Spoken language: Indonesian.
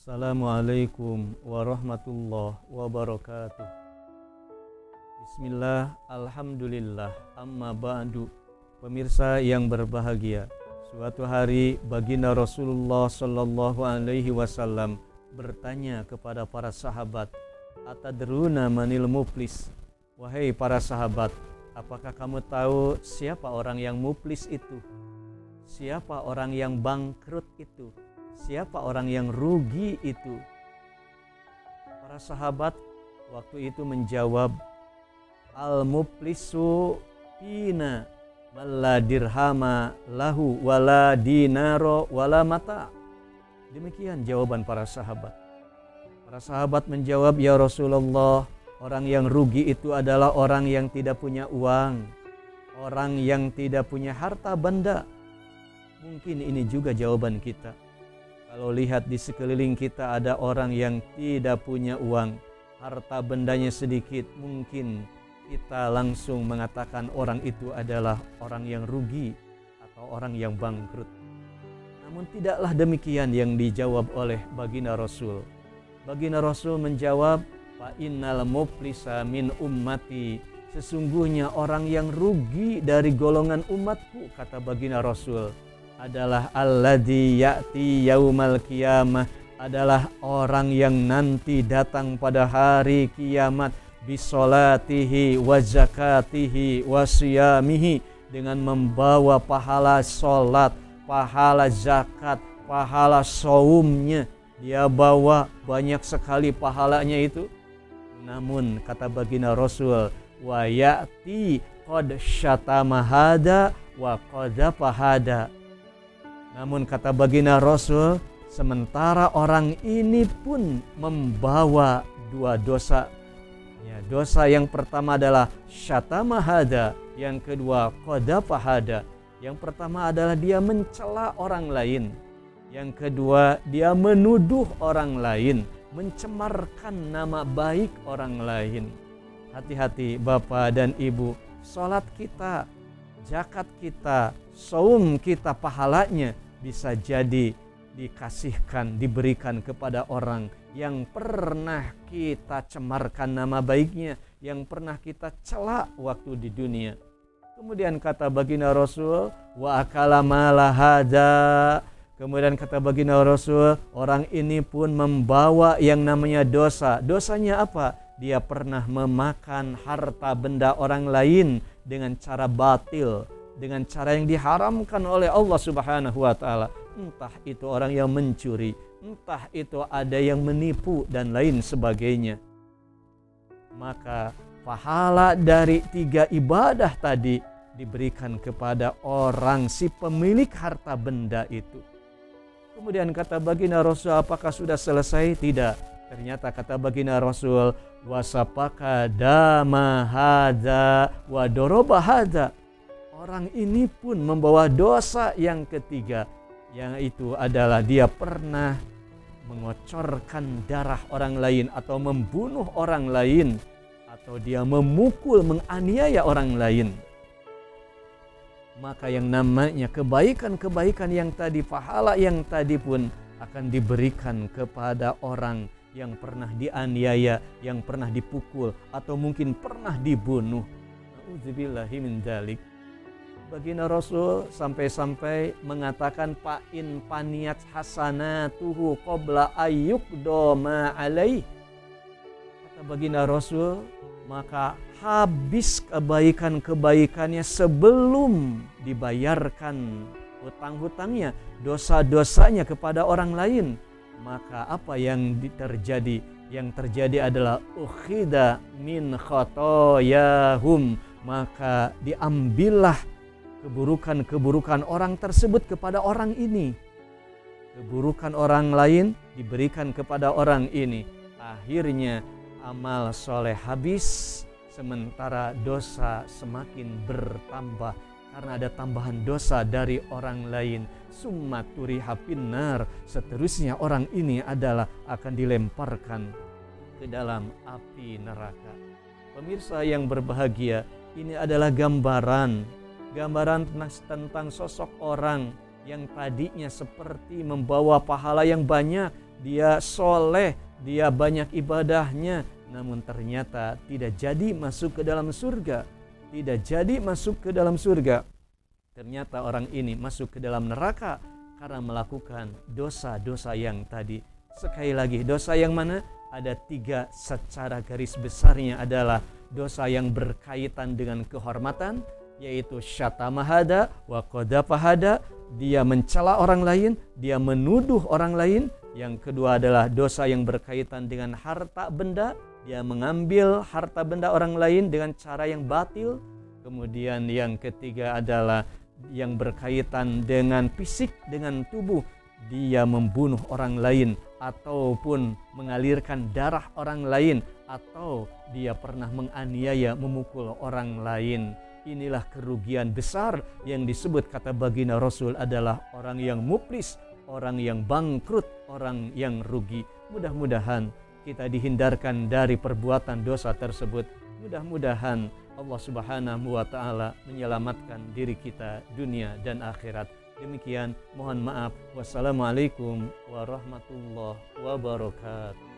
Assalamualaikum warahmatullahi wabarakatuh. Bismillah, alhamdulillah, amma ba'du. Pemirsa yang berbahagia, suatu hari baginda Rasulullah sallallahu alaihi wasallam bertanya kepada para sahabat, "Atadruna manil muflis?" Wahai para sahabat, apakah kamu tahu siapa orang yang muflis itu? Siapa orang yang bangkrut itu? Siapa orang yang rugi itu? Para sahabat waktu itu menjawab, al-muflisu fina malla dirhama lahu wala dinaro wala mata. Demikian jawaban para sahabat. Para sahabat menjawab, ya Rasulullah, orang yang rugi itu adalah orang yang tidak punya uang, orang yang tidak punya harta benda. Mungkin ini juga jawaban kita. Kalau lihat di sekeliling kita ada orang yang tidak punya uang, harta bendanya sedikit, mungkin kita langsung mengatakan orang itu adalah orang yang rugi atau orang yang bangkrut. Namun tidaklah demikian yang dijawab oleh baginda Rasul. Baginda Rasul menjawab, fa innal muflisa min ummati. Sesungguhnya orang yang rugi dari golongan umatku, kata baginda Rasul, adalah alladzi ya'ti yaumal qiyamah, adalah orang yang nanti datang pada hari kiamat bisolatihi wa zakatihi wa siyamihi, dengan membawa pahala salat, pahala zakat, pahala saumnya. Dia bawa banyak sekali pahalanya itu. Namun kata baginda Rasul, wa ya'ti qad syatama hada wa qadzafa hada. Namun kata baginda Rasul, sementara orang ini pun membawa dua dosa. Ya, dosa yang pertama adalah syatama hada, yang kedua qadzafa hada. Yang pertama adalah dia mencela orang lain. Yang kedua, dia menuduh orang lain, mencemarkan nama baik orang lain. Hati-hati Bapak dan Ibu, salat kita, zakat kita, saum kita, pahalanya bisa jadi dikasihkan, diberikan kepada orang yang pernah kita cemarkan nama baiknya, yang pernah kita cela waktu di dunia. Kemudian kata baginda Rasul, wa akala mala hada. Kemudian kata baginda Rasul, orang ini pun membawa yang namanya dosa. Dosanya apa? Dia pernah memakan harta benda orang lain dengan cara batil, dengan cara yang diharamkan oleh Allah Subhanahu wa taala. Entah itu orang yang mencuri, entah itu ada yang menipu dan lain sebagainya. Maka pahala dari 3 ibadah tadi diberikan kepada orang si pemilik harta benda itu. Kemudian kata baginda Rasul, apakah sudah selesai? Tidak. Ternyata kata baginda Rasul, wasapaka dama hadza wa doroba hadza. Orang ini pun membawa dosa yang ketiga, yang itu adalah dia pernah mengocorkan darah orang lain atau membunuh orang lain, atau dia memukul, menganiaya orang lain. Maka yang namanya kebaikan-kebaikan yang tadi, pahala yang tadi pun akan diberikan kepada orang yang pernah dianiaya, yang pernah dipukul, atau mungkin pernah dibunuh. Nauzubillahi min dzalik. Baginda Rasul sampai-sampai mengatakan, fa'in paniyat hasanatuhu qabla ayyuqda ma alaih. Kata baginda Rasul, maka habis kebaikan-kebaikannya sebelum dibayarkan hutang-hutangnya, dosa-dosanya kepada orang lain. Maka apa yang terjadi? Yang terjadi adalah ukhida min khotoyahum, maka diambillah keburukan-keburukan orang tersebut kepada orang ini. Keburukan orang lain diberikan kepada orang ini. Akhirnya amal soleh habis, sementara dosa semakin bertambah karena ada tambahan dosa dari orang lain. Summa turiha finnar, seterusnya orang ini adalah akan dilemparkan ke dalam api neraka. Pemirsa yang berbahagia, ini adalah gambaran tentang sosok orang yang tadinya seperti membawa pahala yang banyak, dia soleh, dia banyak ibadahnya, namun ternyata tidak jadi masuk ke dalam surga. Tidak jadi masuk ke dalam surga. Ternyata orang ini masuk ke dalam neraka karena melakukan dosa-dosa yang tadi. Sekali lagi, dosa yang mana? Ada 3 secara garis besarnya adalah dosa yang berkaitan dengan kehormatan, yaitu syatamahada wa qadafahada, dia mencela orang lain, dia menuduh orang lain. Yang kedua adalah dosa yang berkaitan dengan harta benda, dia mengambil harta benda orang lain dengan cara yang batil. Kemudian yang ketiga adalah yang berkaitan dengan fisik, dengan tubuh, dia membunuh orang lain ataupun mengalirkan darah orang lain, atau dia pernah menganiaya, memukul orang lain. Inilah kerugian besar yang disebut kata baginda Rasul adalah orang yang muflis, orang yang bangkrut, orang yang rugi. Mudah-mudahan kita dihindarkan dari perbuatan dosa tersebut. Mudah-mudahan Allah Subhanahu wa Ta'ala menyelamatkan diri kita dunia dan akhirat. Demikian, mohon maaf. Wassalamualaikum warahmatullahi wabarakatuh.